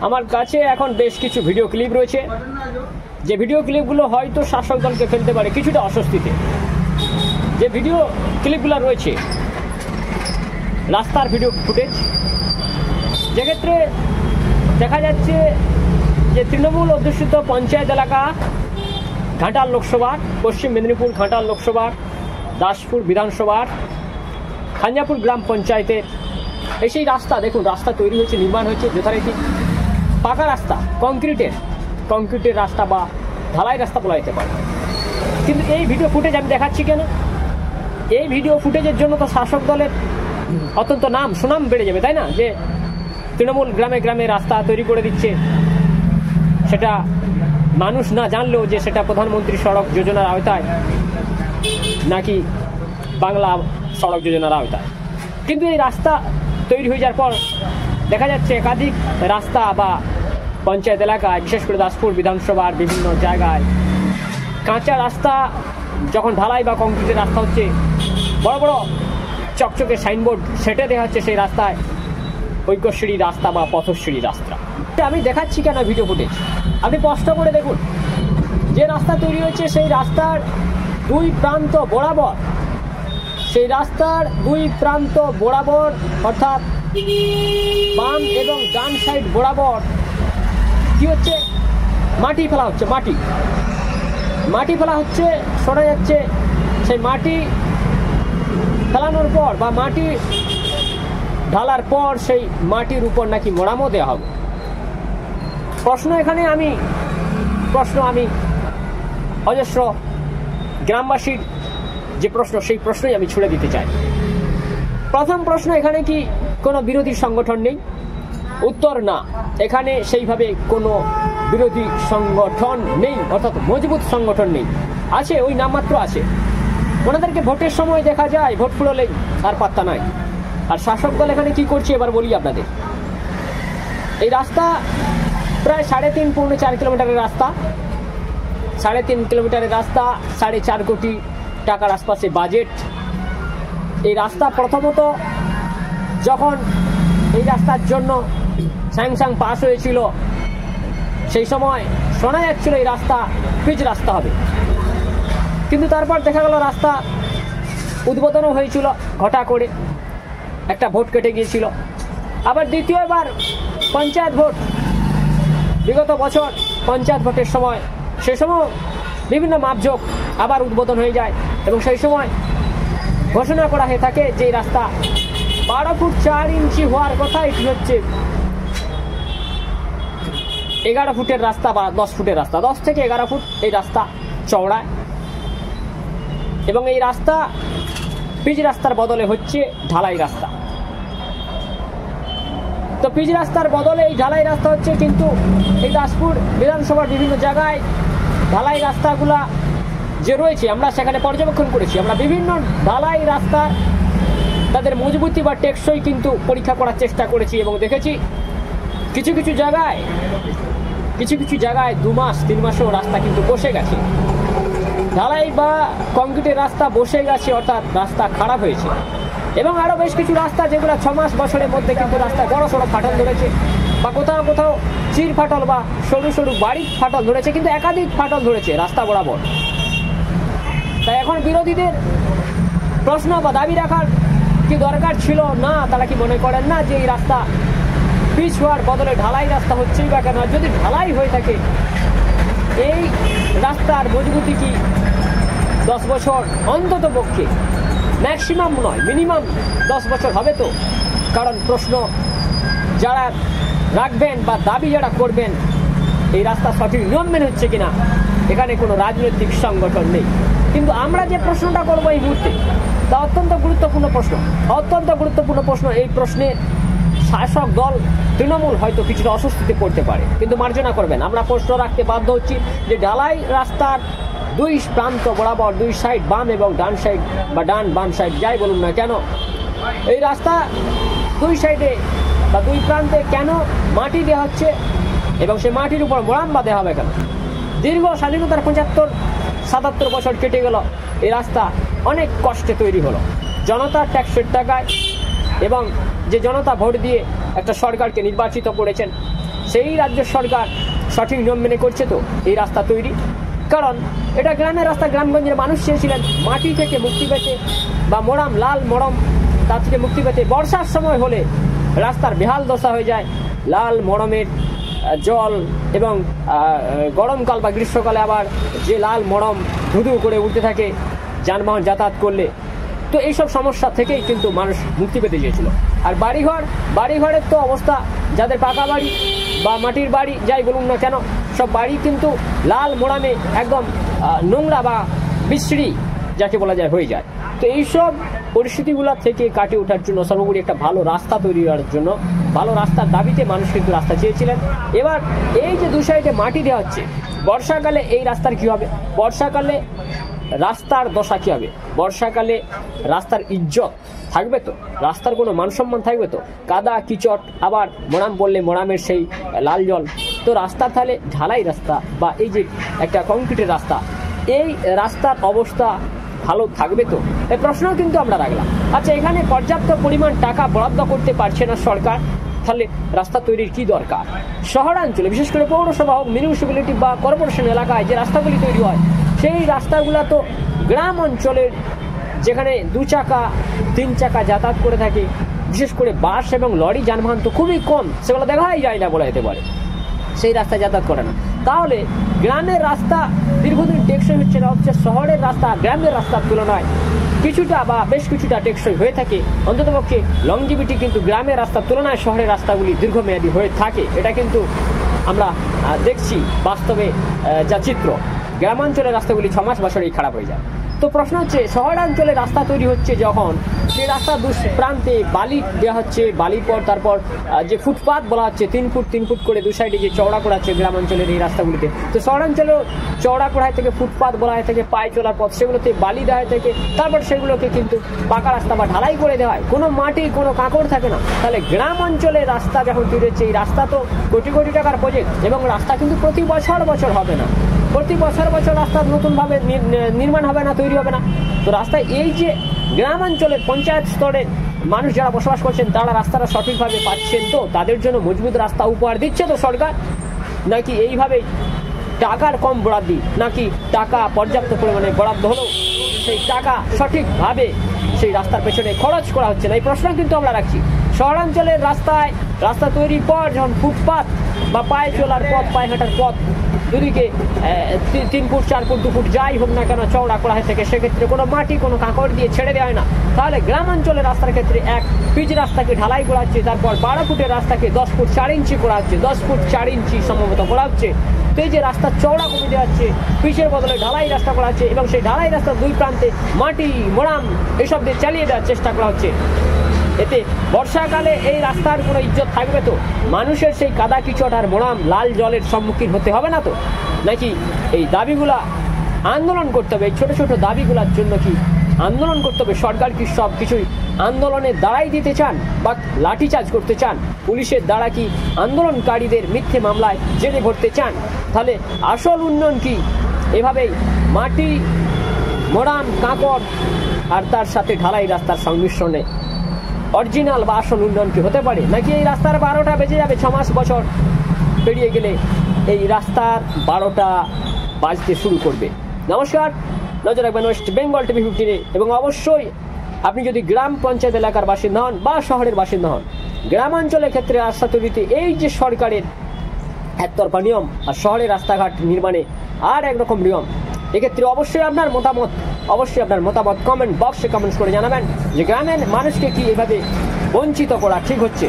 আমার কাছে এখন বেশ কিছু ভিডিও ক্লিপ রয়েছে, যে ভিডিও ক্লিপগুলো হয়তো শাসক দলকে ফেলতে পারে কিছুটা অস্বস্তিতে। যে ভিডিও ক্লিপগুলো রয়েছে রাস্তার ভিডিও ফুটেজ, যেক্ষেত্রে দেখা যাচ্ছে যে তৃণমূল অধ্যুষিত পঞ্চায়েত এলাকা ঘাটাল লোকসভার, পশ্চিম মেদিনীপুর ঘাটাল লোকসভার, দাসপুর বিধানসভার খাঞ্জাপুর গ্রাম পঞ্চায়েতের এই সেই রাস্তা, দেখুন রাস্তা তৈরি হয়েছে, নির্মাণ হয়েছে যথারীতি পাকা রাস্তা, কংক্রিটের রাস্তা বা ঢালাই রাস্তা বলা যেতে পারে। কিন্তু এই ভিডিও ফুটেজ আমি দেখাচ্ছি কেন? এই ভিডিও ফুটেজের জন্য তো শাসক দলের অত্যন্ত নাম সুনাম বেড়ে যাবে, তাই না? যে তৃণমূল গ্রামে গ্রামে রাস্তা তৈরি করে দিচ্ছে, সেটা মানুষ না জানলেও যে সেটা প্রধানমন্ত্রী সড়ক যোজনার আওতায় নাকি বাংলা সড়ক যোজনার আওতায়। কিন্তু এই রাস্তা তৈরি হয়ে যাওয়ার পর দেখা যাচ্ছে একাধিক রাস্তা বা পঞ্চায়েত এলাকায়, বিশেষ করে দাসপুর বিধানসভার বিভিন্ন জায়গায় কাঁচা রাস্তা যখন ঢালাই বা কংক্রিটের রাস্তা হচ্ছে, বড় বড় চকচকে সাইনবোর্ড সেটে দেওয়া হচ্ছে সেই রাস্তায় ঐক্যশ্রী রাস্তা বা পথশ্রী রাস্তা। আমি দেখাচ্ছি কেন ভিডিও ফুটেজ, আপনি স্পষ্ট করে দেখুন। যে রাস্তা তৈরি হয়েছে সেই রাস্তার দুই প্রান্ত বরাবর, সেই রাস্তার দুই প্রান্ত বরাবর অর্থাৎ বাম এবং ডান সাইড বরাবর কি হচ্ছে? মাটি ফেলা হচ্ছে। মাটি ফেলা হচ্ছে, শোনা যাচ্ছে সেই মাটি ফেলানোর পর বা মাটি ঢালার পর সেই মাটির উপর নাকি মোড়ামো দেওয়া হবে। প্রশ্ন আমি অজস্র গ্রামবাসীর যে প্রশ্ন, সেই প্রশ্নই আমি ছুড়ে দিতে চাই। প্রথম প্রশ্ন, এখানে কি কোনো বিরোধী সংগঠন নেই? উত্তর না, এখানে সেইভাবে কোনো বিরোধী সংগঠন নেই, অর্থাৎ মজবুত সংগঠন নেই। আছে, ওই নামমাত্র আছে। ওনাদেরকে ভোটের সময় দেখা যায়, ভোট ফুরলেই আর পাত্তা নাই। আর শাসক দল এখানে কি করছে এবার বলি আপনাদের। এই রাস্তা প্রায় 3.5 পৌনে 4 কিলোমিটারের রাস্তা, 3.5 কিলোমিটারের রাস্তা, 4.5 কোটি টাকার আশপাশে বাজেট। এই রাস্তা প্রথমত যখন এই রাস্তার জন্য স্যাংশন পাস হয়েছিল, সেই সময় শোনা যাচ্ছিল এই রাস্তা পিচ রাস্তা হবে। কিন্তু তারপর দেখা গেল রাস্তা উদ্বোধনও হয়েছিল ঘটা করে, একটা ভোট কেটে গিয়েছিল। আবার দ্বিতীয়বার পঞ্চায়েত ভোট, বিগত বছর পঞ্চায়েত ভোটের সময়, সে সময় বিভিন্ন মাপঝোঁক আবার উদ্বোধন হয়ে যায় এবং সেই সময় ঘোষণা করা হয়ে থাকে যে রাস্তা 12 ফুট 4 ইঞ্চি হওয়ার কথা, এটি হচ্ছে 11 ফুটের রাস্তা বা 10 ফুটের রাস্তা, 10 থেকে 11 ফুট এই রাস্তা চওড়ায়। এবং এই রাস্তা পিচ রাস্তার বদলে হচ্ছে ঢালাই রাস্তা। তো পিচ রাস্তার বদলে এই ঢালাই রাস্তা হচ্ছে, কিন্তু এই দাসপুর বিধানসভার বিভিন্ন জায়গায় ঢালাই রাস্তাগুলা যে রয়েছে আমরা সেখানে পর্যবেক্ষণ করেছি। আমরা বিভিন্ন ঢালাই রাস্তা তাদের মজবুতি বা টেকসই কিন্তু পরীক্ষা করার চেষ্টা করেছি এবং দেখেছি কিছু কিছু জায়গায় 2 মাস 3 মাসেও রাস্তা কিন্তু বসে গেছে। ঢালাই বা কংক্রিটের রাস্তা বসে গেছে, অর্থাৎ রাস্তা খারাপ হয়েছে। এবং আরও বেশ কিছু রাস্তা যেগুলো 6 মাস বছরের মধ্যে কিন্তু রাস্তায় বড় সড়ো ফাটল ধরেছে, বা কোথাও কোথাও চির ফাটল বা সরু সরু বাড়ির ফাটল ধরেছে, কিন্তু একাধিক ফাটল ধরেছে রাস্তা বরাবর। তাই এখন বিরোধীদের প্রশ্ন বা দাবি রাখার কি দরকার ছিল না? তারা কি মনে করেন না যে এই রাস্তা পিচ হওয়ার বদলে ঢালাই রাস্তা হচ্ছেই বা কেন? যদি ঢালাই হয়ে থাকে এই রাস্তার মজবুতি কি 10 বছর অন্তত পক্ষে, ম্যাক্সিমাম নয় মিনিমাম 10 বছর হবে তো? কারণ প্রশ্ন যারা রাখবেন বা দাবি যারা করবেন এই রাস্তা সঠিক নিয়ম মেনে হচ্ছে কিনা, এখানে কোনো রাজনৈতিক সংগঠন নেই। কিন্তু আমরা যে প্রশ্নটা করবো এই মুহূর্তে, তা অত্যন্ত গুরুত্বপূর্ণ প্রশ্ন। এই প্রশ্নে শাসক দল তৃণমূল হয়তো কিছুটা অস্বস্তিতে পড়তে পারে, কিন্তু মার্জনা করবেন। আমরা প্রশ্ন রাখতে বাধ্য হচ্ছি যে ঢালাই রাস্তার 2 প্রান্ত বরাবর, 2 সাইড, বাম এবং ডান সাইড বা ডান বাম সাইড যাই বলুন না কেন, এই রাস্তা 2 সাইডে বা 2 প্রান্তে কেন মাটি দেওয়া হচ্ছে এবং সেই মাটির উপর মোড়াম্বা দেওয়া হবে কেন? দীর্ঘ স্বাধীনতার 75-77 বছর কেটে গেল, এই রাস্তা অনেক কষ্টে তৈরি হলো, জনতার ট্যাক্সের টাকায়, এবং যে জনতা ভোট দিয়ে একটা সরকারকে নির্বাচিত করেছেন সেই রাজ্য সরকার সঠিক নিয়ম মেনে করছে তো এই রাস্তা তৈরি? কারণ এটা গ্রামের রাস্তা, গ্রামগঞ্জের মানুষ চেয়েছিলেন মাটি থেকে মুক্তি পেতে বা মোড়াম, লাল মোড়ম তার থেকে মুক্তি পেতে। বর্ষার সময় হলে রাস্তার বেহাল দশা হয়ে যায়, লাল মোড়মের জল, এবং গরমকাল বা গ্রীষ্মকালে আবার যে লাল মোড়ম ধুধু করে উঠতে থাকে যানবাহন যাতায়াত করলে। তো এইসব সমস্যা থেকেই কিন্তু মানুষ মুক্তি পেতে চেয়েছিল। আর বাড়িঘরের তো অবস্থা, যাদের পাকা বাড়ি বা মাটির বাড়ি যাই বলুন না কেন, সব বাড়ি কিন্তু লাল মোড়ামে একদম নোংরা বা বিশ্রী যাকে বলা যায় হয়ে যায়। তো এইসব পরিস্থিতিগুলো থেকে কাটিয়ে ওঠার জন্য সর্বোপরি একটা ভালো রাস্তা তৈরি করার জন্য, ভালো রাস্তার দাবিতে মানুষ কিন্তু রাস্তা চেয়েছিলেন। এবার এই যে দু সাইডে মাটি দেওয়া হচ্ছে, বর্ষাকালে এই রাস্তার কী হবে? বর্ষাকালে রাস্তার দশা কী হবে? বর্ষাকালে রাস্তার ইজ্জত থাকবে তো? রাস্তার কোনো মানসম্মান থাকবে তো? কাদা কিচট, আবার মোড়াম পড়লে মোড়ামের সেই লাল জল। তো রাস্তার তাহলে ঢালাই রাস্তা বা এই যে একটা কংক্রিটের রাস্তা, এই রাস্তার অবস্থা ভালো থাকবে তো? এই প্রশ্ন কিন্তু আমরা রাখলাম। আচ্ছা, এখানে পর্যাপ্ত পরিমাণ টাকা বরাদ্দ করতে পারছে না সরকার, তাহলে রাস্তা তৈরির কি দরকার? শহরাঞ্চলে বিশেষ করে পৌরসভা হোক, মিউনিসিপ্যালিটি বা কর্পোরেশন এলাকায় যে রাস্তাগুলি তৈরি হয়, সেই রাস্তাগুলো তো গ্রাম অঞ্চলের যেখানে 2 চাকা 3 চাকা যাতায়াত করে থাকে, বিশেষ করে বাস এবং লরি যানবাহন তো খুবই কম, সেগুলো দেখাই যায় না বলা যেতে পারে, সেই রাস্তায় যাতায়াত করে না। তাহলে গ্রামের রাস্তা দীর্ঘদিন টেকসই হচ্ছে না, হচ্ছে শহরের রাস্তা গ্রামের রাস্তার তুলনায় কিছুটা বা বেশ কিছুটা টেকসই হয়ে থাকে। অন্ততপক্ষে লংজিভিটি কিন্তু গ্রামের রাস্তার তুলনায় শহরের রাস্তাগুলি দীর্ঘমেয়াদী হয়ে থাকে। এটা কিন্তু আমরা দেখছি বাস্তবে যা চিত্র। গ্রামাঞ্চলের রাস্তাগুলি 6 মাস বছরেই খারাপ হয়ে যায়। তো প্রশ্ন হচ্ছে, শহরাঞ্চলে রাস্তা তৈরি হচ্ছে যখন, সেই রাস্তা প্রান্তে বালি দেওয়া হচ্ছে, বালির পর তারপর যে ফুটপাথ বলা হচ্ছে 3 ফুট 3 ফুট করে 2 সাইডে যে চওড়া করা হচ্ছে গ্রামাঞ্চলের এই রাস্তাগুলিতে। তো শহরাঞ্চলেও চওড়া করা থেকে ফুটপাথ বলা হয় থেকে পায়ে চলার পথ, সেগুলোতে বালি দেওয়া হয় থেকে তারপর সেগুলোকে কিন্তু পাকা রাস্তা বা ঢালাই করে দেওয়া হয়, কোনো মাটি কোনো কাঁকড় থাকে না। তাহলে গ্রাম অঞ্চলের রাস্তা যখন তৈরি হচ্ছে, এই রাস্তা তো কোটি কোটি টাকার প্রজেক্ট, এবং রাস্তা কিন্তু প্রতি বছর হবে না, প্রতি বছর রাস্তা নতুনভাবে নির্মাণ হবে না, তৈরি হবে না। তো রাস্তায় এই যে গ্রামাঞ্চলের পঞ্চায়েত স্তরের মানুষ যারা বসবাস করছেন, তারা রাস্তাটা সঠিকভাবে পাচ্ছেন তো? তাদের জন্য মজবুত রাস্তা উপহার দিচ্ছে তো সরকার? নাকি এইভাবেই টাকার কম বরাদ্দ, নাকি টাকা পর্যাপ্ত পরিমাণে বরাদ্দ হলেও সেই টাকা সঠিকভাবে সেই রাস্তার পেছনে খরচ করা হচ্ছে না? এই প্রশ্ন কিন্তু আমরা রাখছি। শহরাঞ্চলের রাস্তা তৈরির পর যখন ফুটপাথ বা পায়ে চলার পথ, পায়ে হাঁটার পথ দুদিকে 3 ফুট 4 ফুট 2 ফুট যাই হোক না কেন চওড়া করা হয়ে থাকে, সেক্ষেত্রে কোনো মাটি কোনো কাঁকড় দিয়ে ছেড়ে দেওয়া হয় না। তাহলে গ্রামাঞ্চলের রাস্তার ক্ষেত্রে এক পিচ রাস্তাকে ঢালাই করা হচ্ছে, তারপর 12 ফুটের রাস্তাকে 10 ফুট 4 ইঞ্চি করা হচ্ছে, 10 ফুট 4 ইঞ্চি সম্ভবত করা হচ্ছে। তো এই যে রাস্তা চওড়া করে দেওয়া হচ্ছে, পিচের বদলে ঢালাই রাস্তা করা হচ্ছে, এবং সেই ঢালাই রাস্তার 2 প্রান্তে মাটি মোড়াম এসব দিয়ে চালিয়ে দেওয়ার চেষ্টা করা হচ্ছে। এতে বর্ষাকালে এই রাস্তার কোনো ইজ্জত থাকবে তো? মানুষের সেই কাদা কিচট আর মোড়াম লাল জলের সম্মুখীন হতে হবে না তো? নাকি এই দাবিগুলা আন্দোলন করতে হবে? এই ছোট ছোট দাবিগুলোর জন্য কি আন্দোলন করতে হবে? সরকার কি সব কিছুই আন্দোলনের দ্বারাই দিতে চান বা লাঠিচার্জ করতে চান? পুলিশের দ্বারা কি আন্দোলনকারীদের মিথ্যে মামলায় জেলে ভরতে চান? তাহলে আসল উন্নয়ন কি এভাবেই মাটি মোড়াম কাঁকড় আর তার সাথে ঢালাই রাস্তার সংমিশ্রণে অরিজিনাল বা আসল উন্নয়ন কি হতে পারে? নাকি এই রাস্তার 12টা বেজে যাবে 6 মাস বছর পেরিয়ে গেলে এই রাস্তার 12টা বাজতে শুরু করবে? নমস্কার, নজর রাখবেন ওয়েস্ট বেঙ্গল টিভি 15-এ। এবং অবশ্যই আপনি যদি গ্রাম পঞ্চায়েত এলাকার বাসিন্দা হন বা শহরের বাসিন্দা হন, গ্রামাঞ্চলের ক্ষেত্রে রাস্তা তৈরিতে এই যে সরকারের একতরফা নিয়ম আর শহরের রাস্তাঘাট নির্মাণে আর একরকম নিয়ম, এক্ষেত্রে অবশ্যই আপনার মতামত কমেন্ট বক্সে কমেন্টস করে জানাবেন যে গ্রামের মানুষকে কি এভাবে বঞ্চিত করা ঠিক হচ্ছে।